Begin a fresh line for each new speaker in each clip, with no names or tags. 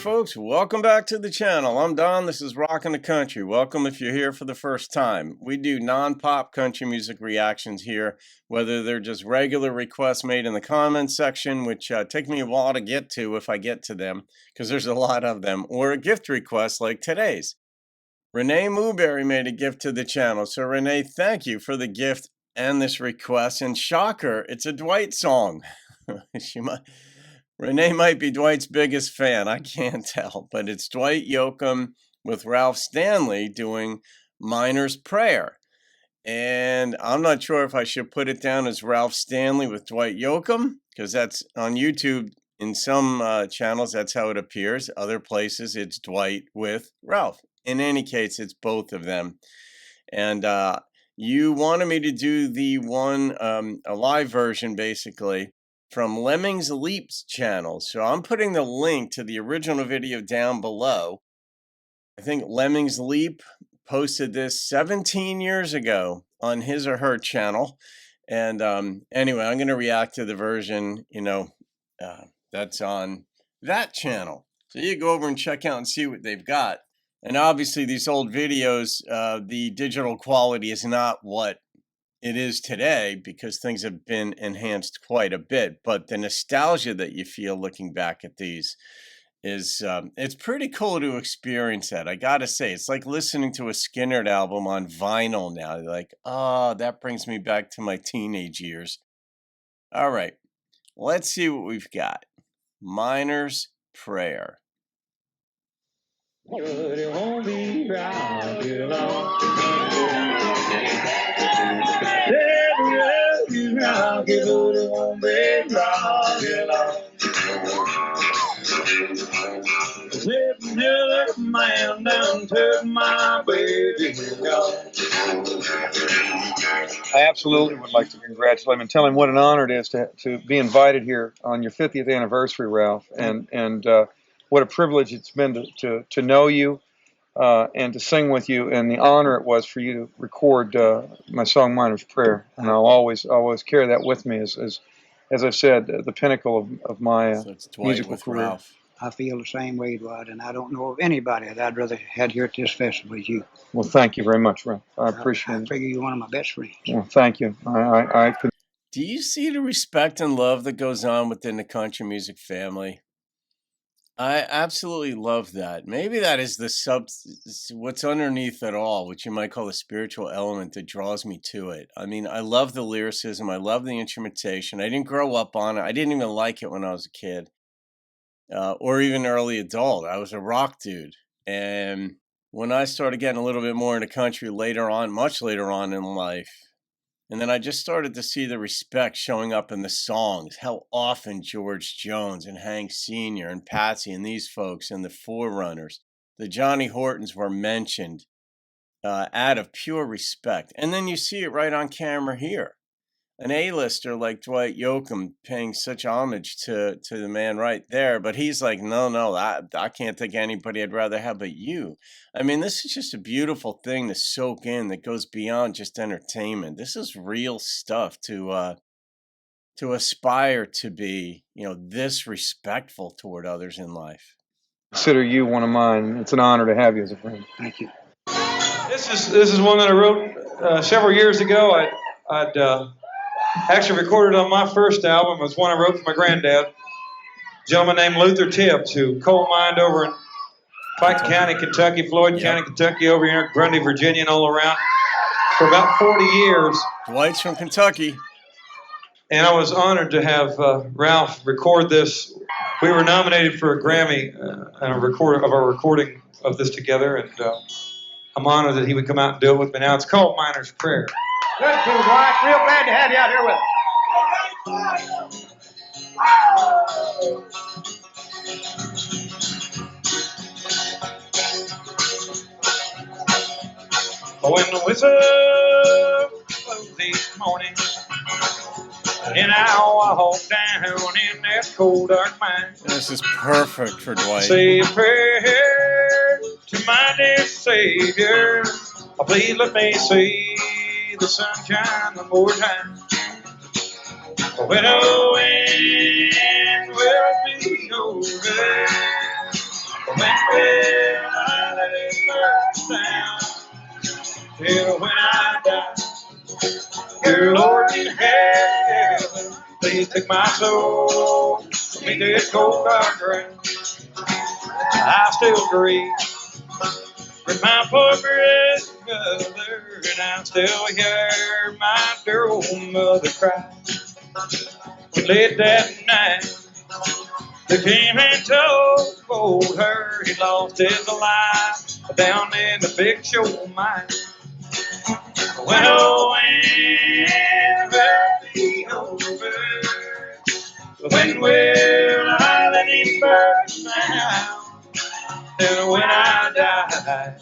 folks, welcome back to the channel. I'm Don, this is Rockin' the Country. Welcome if you're here for the first time. We do non-pop country music reactions here, whether they're just regular requests made in the comments section, which take me a while to get to if I get to them, because there's a lot of them, or a gift request like today's. Renee Mooberry made a gift to the channel, so Renee, thank you for the gift and this request, and shocker, it's a Dwight song. Renee might be Dwight's biggest fan, I can't tell, but it's Dwight Yoakam with Ralph Stanley doing Miner's Prayer. And I'm not sure if I should put it down as Ralph Stanley with Dwight Yoakam, because that's on YouTube. In some channels, that's how it appears. Other places, it's Dwight with Ralph. In any case, it's both of them. And you wanted me to do the one, a live version, basically, from Lemmings Leap's channel. So I'm putting the link to the original video down below. I think Lemmings Leap posted this 17 years ago on his or her channel. And anyway, I'm going to react to the version, that's on that channel. So you go over and check out and see what they've got. And obviously these old videos, the digital quality is not what it is today because things have been enhanced quite a bit, but the nostalgia that you feel looking back at these is, it's pretty cool to experience that. I gotta say, it's like listening to a Skynyrd album on vinyl now. You're like, oh, that brings me back to my teenage years. All right, let's see what we've got. Miner's Prayer.
It won't be right, you know. It won't be right, you know. Let man down to my baby, I absolutely would like to congratulate him and tell him what an honor it is to be invited here on your 50th anniversary, Ralph, and what a privilege it's been to know you and to sing with you, and the honor it was for you to record my song Miner's Prayer. And I'll always carry that with me as I've said, the pinnacle of my musical career.
Ralph.
I feel the same way, Dwight, and I don't know of anybody that I'd rather had here at this festival as you.
Well, thank you very much, Ralph. I appreciate it.
I figure you're one of my best friends.
Well, thank you. I could.
Do you see the respect and love that goes on within the country music family? I absolutely love that. Maybe that is what's underneath it all, which you might call the spiritual element that draws me to it. I mean, I love the lyricism. I love the instrumentation. I didn't grow up on it. I didn't even like it when I was a kid. Or even early adult. I was a rock dude. And when I started getting a little bit more into country later on, much later on in life, and then I just started to see the respect showing up in the songs, how often George Jones and Hank Sr. and Patsy and these folks and the Forerunners, the Johnny Hortons were mentioned out of pure respect. And then you see it right on camera here. An A-lister like Dwight Yoakam paying such homage to the man right there, but he's like, no, I can't think of anybody I'd rather have but you. I mean, this is just a beautiful thing to soak in that goes beyond just entertainment. This is real stuff to aspire to be, this respectful toward others in life.
Consider you one of mine. It's an honor to have you as a friend.
Thank you.
This is one that I wrote several years ago. I'd actually recorded on my first album. It was one I wrote for my granddad, a gentleman named Luther Tibbs, who coal mined over in Pike County, Kentucky, Floyd County, Kentucky, over here in Grundy, Virginia, and all around for about 40 years.
Dwight's from Kentucky.
And I was honored to have Ralph record this. We were nominated for a Grammy and a recording of this together, and I'm honored that he would come out and do it with me. Now it's called Miner's Prayer.
Good, cool, Dwight. Real glad to have you out here with
When the whistle blows each morning, and now I walk down in that cold dark mine.
This is perfect for Dwight.
Say a prayer to my dear Savior. Oh, please let me see the sunshine one more time. When the wind will be over When will I let it burn down? Till when I die. Dear Lord in heaven, please take my soul from me to this cold dark ground. I still grieve with my poor brother, and I still hear my dear old mother cry. Late that night, they came and told her he lost his life down in the big show mine. Well, when will it be over? When will I let it burn down? And when I die,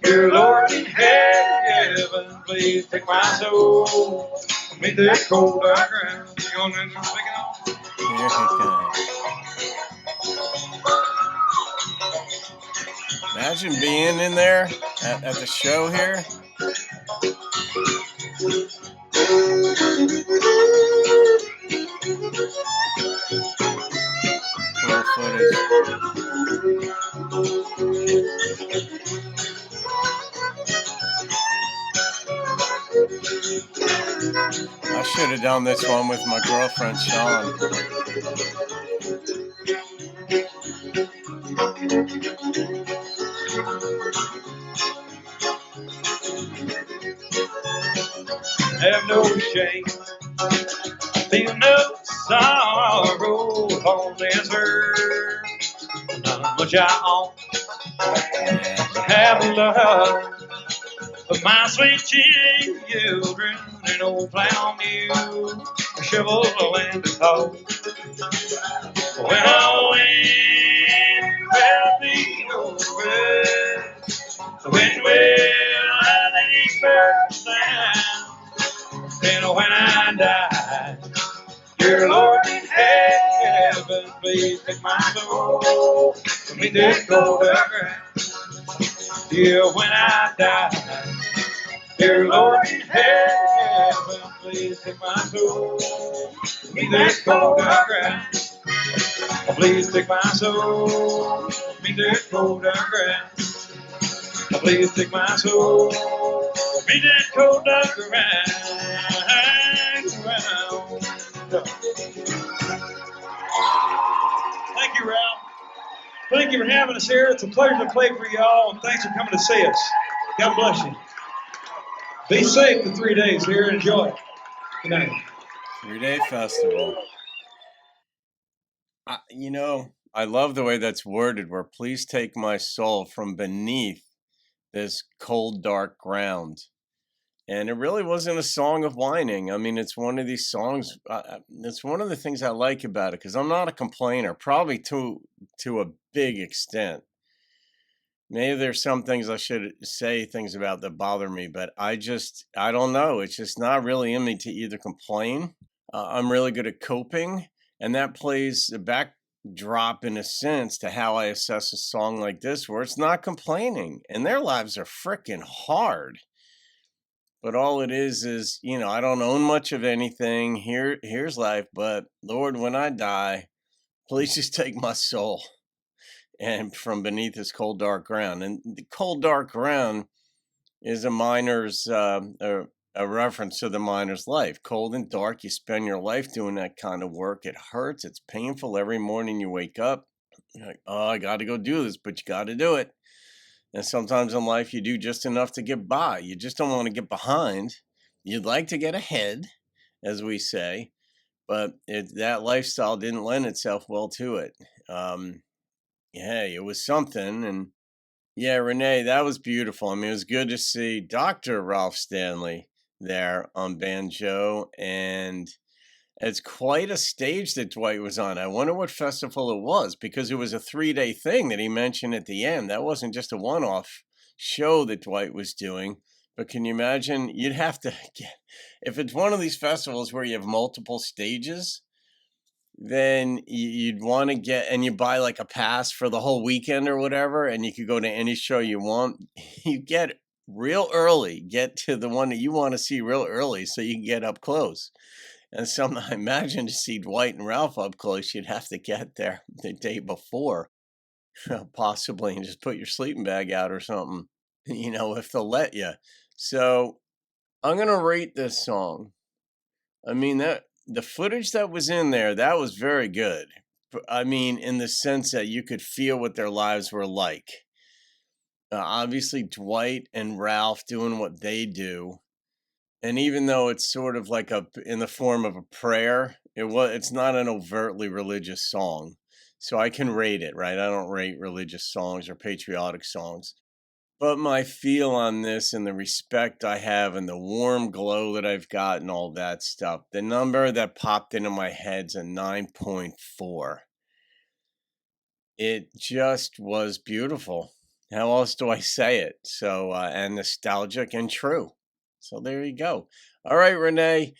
dear Lord in heaven, please take my soul from me to this cold dark ground. You want to sing it on?
Here he comes. Imagine being in there at the show here. Cool footage. I should have done this one with my girlfriend, Sean.
Have no shame, feel no sorrow on this earth. Not much I own, have love of my sweet children and old plow mule, a shovel and a hoe. Well, when will be over? When will I let it burn down? And when I die, dear Lord in heaven, please take my soul from me to cold ground. Yeah, when I die, dear Lord in heaven, please take my soul from me to cold ground. Please take my soul from me to cold ground. Please take my soul from me to cold ground. Thank you, Ralph. Thank you for having us here. It's a pleasure to play for y'all, and thanks for coming to see us. God bless you. Be safe for 3 days here and enjoy. Good night.
3-day festival. I love the way that's worded, where please take my soul from beneath this cold, dark ground. And it really wasn't a song of whining. I mean, it's one of these songs. It's one of the things I like about it, because I'm not a complainer, probably to a big extent. Maybe there's some things I should say things about that bother me, but I don't know. It's just not really in me to either complain. I'm really good at coping, and that plays the backdrop in a sense to how I assess a song like this, where it's not complaining, and their lives are freaking hard. But all it is, I don't own much of anything. Here's life. But Lord, when I die, please just take my soul and from beneath this cold, dark ground. And the cold, dark ground is a miner's, a reference to the miner's life. Cold and dark, you spend your life doing that kind of work. It hurts. It's painful. Every morning you wake up, you're like, oh, I got to go do this, but you got to do it. And sometimes in life, you do just enough to get by. You just don't want to get behind. You'd like to get ahead, as we say, but that lifestyle didn't lend itself well to it. It was something. And yeah, Renee, that was beautiful. I mean, it was good to see Dr. Ralph Stanley there on banjo. And it's quite a stage that Dwight was on. I wonder what festival it was, because it was a 3-day thing that he mentioned at the end. That wasn't just a one-off show that Dwight was doing. But can you imagine? You'd have to get, if it's one of these festivals where you have multiple stages, then you'd want to get, and you buy like a pass for the whole weekend or whatever, and you could go to any show you want. You get real early, get to the one that you want to see real early so you can get up close. And I imagine to see Dwight and Ralph up close, you'd have to get there the day before. possibly, and just put your sleeping bag out or something, if they'll let you. So I'm going to rate this song. I mean, that the footage that was in there, that was very good. I mean, in the sense that you could feel what their lives were like. Obviously, Dwight and Ralph doing what they do. And even though it's sort of like in the form of a prayer, it's not an overtly religious song. So I can rate it, right? I don't rate religious songs or patriotic songs. But my feel on this and the respect I have and the warm glow that I've got and all that stuff, the number that popped into my head's a 9.4. It just was beautiful. How else do I say it? So, and nostalgic and true. So there you go. All right, Renee.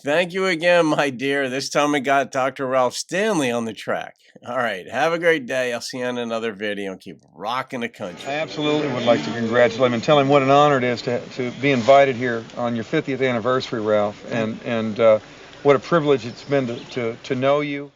Thank you again, my dear. This time we got Dr. Ralph Stanley on the track. All right. Have a great day. I'll see you on another video and keep rocking the country.
I absolutely would like to congratulate him and tell him what an honor it is to be invited here on your 50th anniversary, Ralph, and what a privilege it's been to know you.